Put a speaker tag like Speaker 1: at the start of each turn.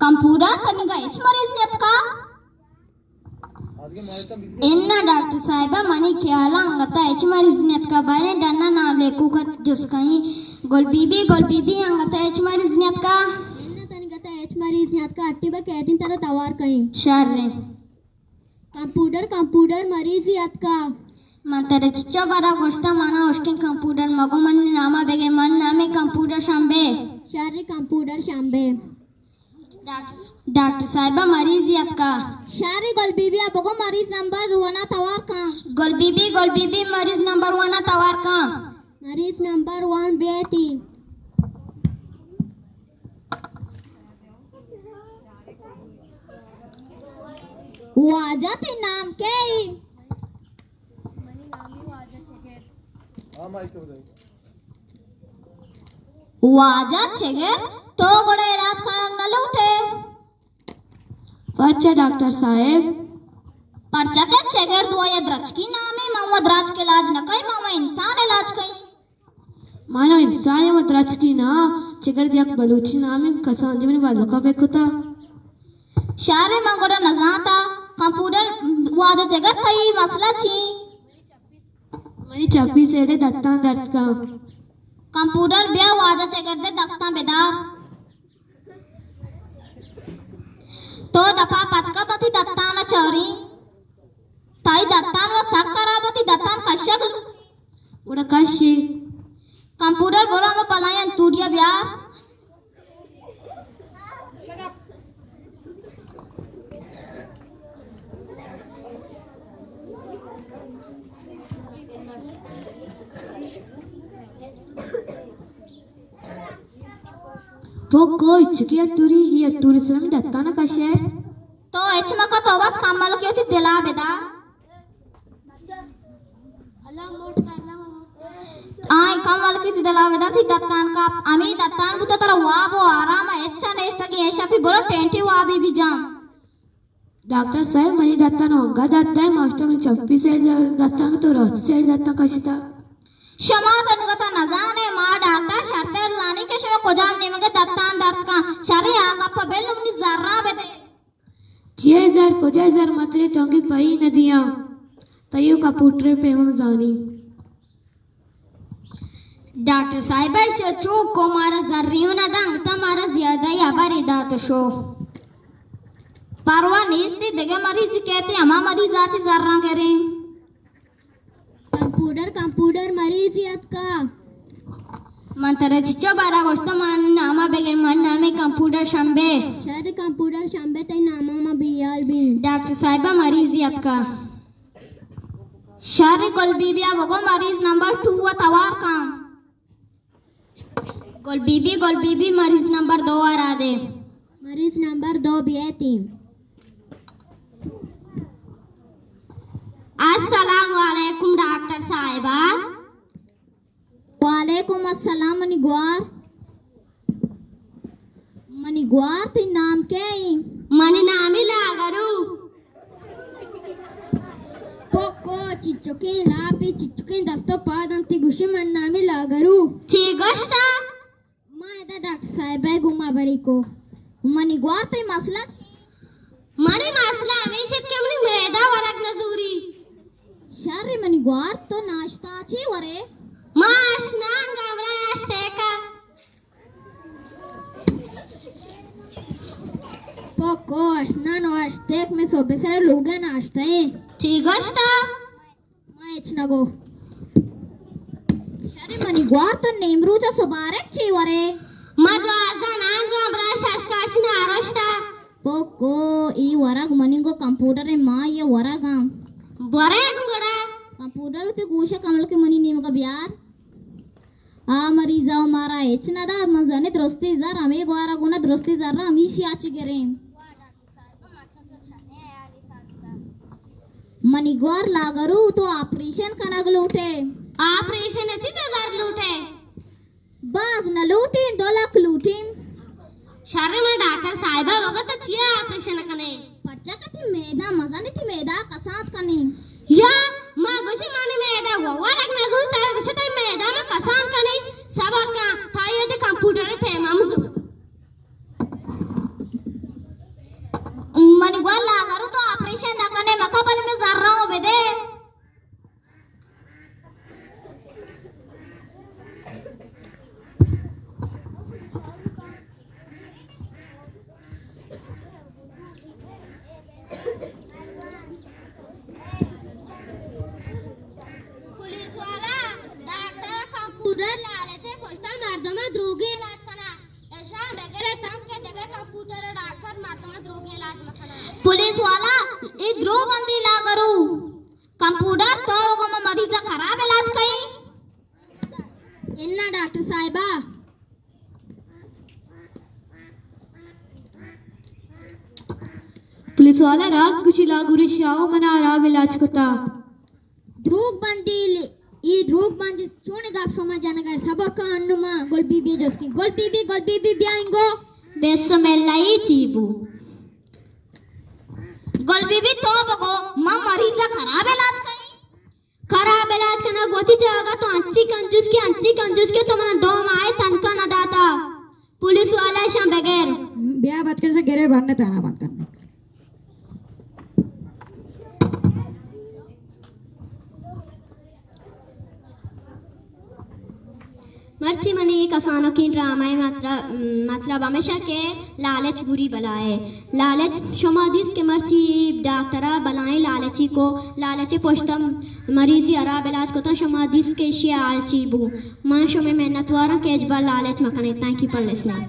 Speaker 1: computer कनिगा H मरीज नेतका एन्ना doctor साहिबा money ख्याला अंगता H मरीज नेतका बारे डन्ना नाम लेकू का जुस्कई गोल बीबी अंगता एच मरीज नेतका
Speaker 2: एन्ना तनिगता एच मरीज नेतका अट्टीबा कहतीन तरह तवार कहीं
Speaker 1: शर्रे
Speaker 2: कंप्यूटर मरीज यातका
Speaker 1: मातरे चिच्चा बारा गोश्ता माना उसके कंप्यूटर मगो मन नामा बेगे मन नामे कंप्यूटर शाम्बे
Speaker 2: शारे कंप्यूटर शाम्बे
Speaker 1: डॉक्टर साहिबा मरीज यातका
Speaker 2: शारे गोलबीबी बगो मरीज नंबर रुवाना तवार का
Speaker 1: गोलबीबी मरीज नंबर 1 तवार का
Speaker 2: मरीज नंबर 1 बेटी वाजा ते नाम के
Speaker 1: वाजा छेगर तो गोड़े इलाज खांग न लूटे
Speaker 2: अच्छा डॉक्टर साहेब
Speaker 1: पर्चा के छेगर दुआ द्रच की नामे मामा द्राज के इलाज न कई मामा इंसान इलाज कई
Speaker 2: मानो इंसान या मद्राज की ना छेगर दिया बलूची नामे कसान जी मैंने वालों का बेकुता
Speaker 1: शारे मंगोड़ा नजाता कंप्यूटर वाजा छेगर थई मसला छी
Speaker 2: मनी चप्पी सेड़े दत्ता दर्द का
Speaker 1: कंप्यूटर ब्या वाजा छेगर दे दस्ता बेदार तो दफा पचका बती दत्तान चौरी ताई दत्तान व सक कराबती दत्तान कशक
Speaker 2: उड़ा कशी
Speaker 1: कंप्यूटर बोरा में पलायन टूटिया ब्याह
Speaker 2: तो कोई चुकी टूरी ये टूरी सलामी दत्ता ना कशे
Speaker 1: तो एच मका तो बस कमल के थी दिला बेदा आई कमल की दिला बेदा थी दत्तान का अमी दत्तान को तो तेरा वाबो आराम है अच्छा नेश्ता की ऐसा भी बोलो टेंटी वाबी भी जाम
Speaker 2: डॉक्टर साहब मनी दत्ता ना होगा दत्ता है मास्टर में चप्पी सेट दत्ता तो रोज सेट दत्ता कशिता
Speaker 1: क्षमा तनगता न जाने मां डॉक्टर शर्तेर जाने के शव कोजाम निमगे दत्तान दर्द का शरी आगप बेलुमनी जर्रा बेदे
Speaker 2: 6000 कोजाजार मतरे टोंगी पई नदियां तयो का पुत्रे पेम जानी
Speaker 1: डॉक्टर साहिबा से चूक को मारा जर्रियों ना दंग तमारा ज्यादा या बारी दात शो परवा नीस्ती देगे मरीज कहते अमा मरीज आचे जर्रा करे
Speaker 2: कंप्यूटर मरीज याद का
Speaker 1: मंतरे चिच्चा बारा गोश्ता मान नामा बेगे मन नामे कंप्यूटर शंबे
Speaker 2: शारे कंप्यूटर शंबे तई नामा मा बियाल भी
Speaker 1: डॉक्टर साहिबा मरीज याद का शारे गोलबीबिया बगो मरीज नंबर 2 व तवार का गोलबीबी मरीज नंबर 2 आ रहा दे
Speaker 2: मरीज नंबर 2 बेटी
Speaker 1: अस्सलाम वालेकुम डॉक्टर साहिबा
Speaker 2: वालेकुम अस्सलाम मनी ग्वार ती नाम के
Speaker 1: मनी नामी लागरू
Speaker 2: पोको चिचुकी लापी चिचुकी दस्तो पादंती गुशी मन नामी लागरू
Speaker 1: चीगोश्ता
Speaker 2: मायदा डॉक्टर साहिबा गुमा बरी को मनी ग्वार ती मसला
Speaker 1: मनी मसला हमेशा के मनी मैदा वरक नजूरी
Speaker 2: शारे मनी ग्वार तो नाश्ता छी वरे
Speaker 1: माश नान गमरा अस्तेका
Speaker 2: पोको स्नान वास्तेक में सोबे सारे लोग नाश्ता है
Speaker 1: चीगोश्ता
Speaker 2: मायच नगो शारे मनी ग्वार तो नेमरूचा सुबारक छी वरे
Speaker 1: मधु आजदा नान गमरा शशकाशी नारोश्ता
Speaker 2: पोको ई वरग मनी को कंप्यूटर है मां ये वरग
Speaker 1: बरे गुड़ा
Speaker 2: कंप्यूटर ते गोशा कमल के मनी नेम का बियार आ मरी जाओ मारा इतना दा मजाने द्रस्ती जार हमें गोरा गुना द्रस्ती जार ना हमीशी आची करे मनी गोर लागरू तो ऑपरेशन कनग लूटे
Speaker 1: ऑपरेशन थी नगर लूटे
Speaker 2: बाज न लूटी 2 लाख लूटी
Speaker 1: शारे में डॉक्टर साहिबा वगत छिया ऑपरेशन कने
Speaker 2: पर्चा कति मेदा मजाने थी मेदा कसात कनी
Speaker 1: या मां गोशी माने मेदा वरक नगर तार गोशी टाइम मेदा में कसान कने सबक का थाये दे कंप्यूटर पे मामजो लागरू तो ऑपरेशन दकने मकबल में जर्रा हो बेदे पुलिस वाला डॉक्टर कंप्यूटर लाले थे खोजता मर्दमा द्रोगी इलाज कना ऐसा बगैर तम के जगह कंप्यूटर डॉक्टर मर्दमा द्रोगी इलाज मकना पुलिस वाला ये द्रो बंदी ला करू कंप्यूटर तो वो मरीज खराब इलाज कई
Speaker 2: इन्ना डॉक्टर साहिबा
Speaker 3: पुलिस वाला रात कुछ लागुरी शाव मना आराम इलाज कोता
Speaker 2: ध्रुव बंदी ఈ ధ్రువ్ బంది చూనిగా సమాజానగా సబక అన్నుమా గోల్ బీబీ జస్కి గోల్ బీబీ బ్యాంగో
Speaker 1: बेसमेलाई चीबू गोल बीबी तो बगो मां मरीजा खराब इलाज करना गोती जाएगा तो अंची कंजूस के तो मना दो माए तनका न दाता पुलिस वाला शाम बगैर
Speaker 2: ब्याह बात करने से गिरे भरने पे आना बात करने
Speaker 1: मर्ची मनी कसानों की ड्रामा मतलब हमेशा के लालच बुरी बलाए लालच शमादिस के मर्ची डॉक्टरा बलाएं लालची को लालचे पोष्टम मरीजी अराब इलाज को तो शमादिस के शिया आलची बू मां शो में मेहनत वारा के अजबा लालच मकने ताकि पल्लेस नहीं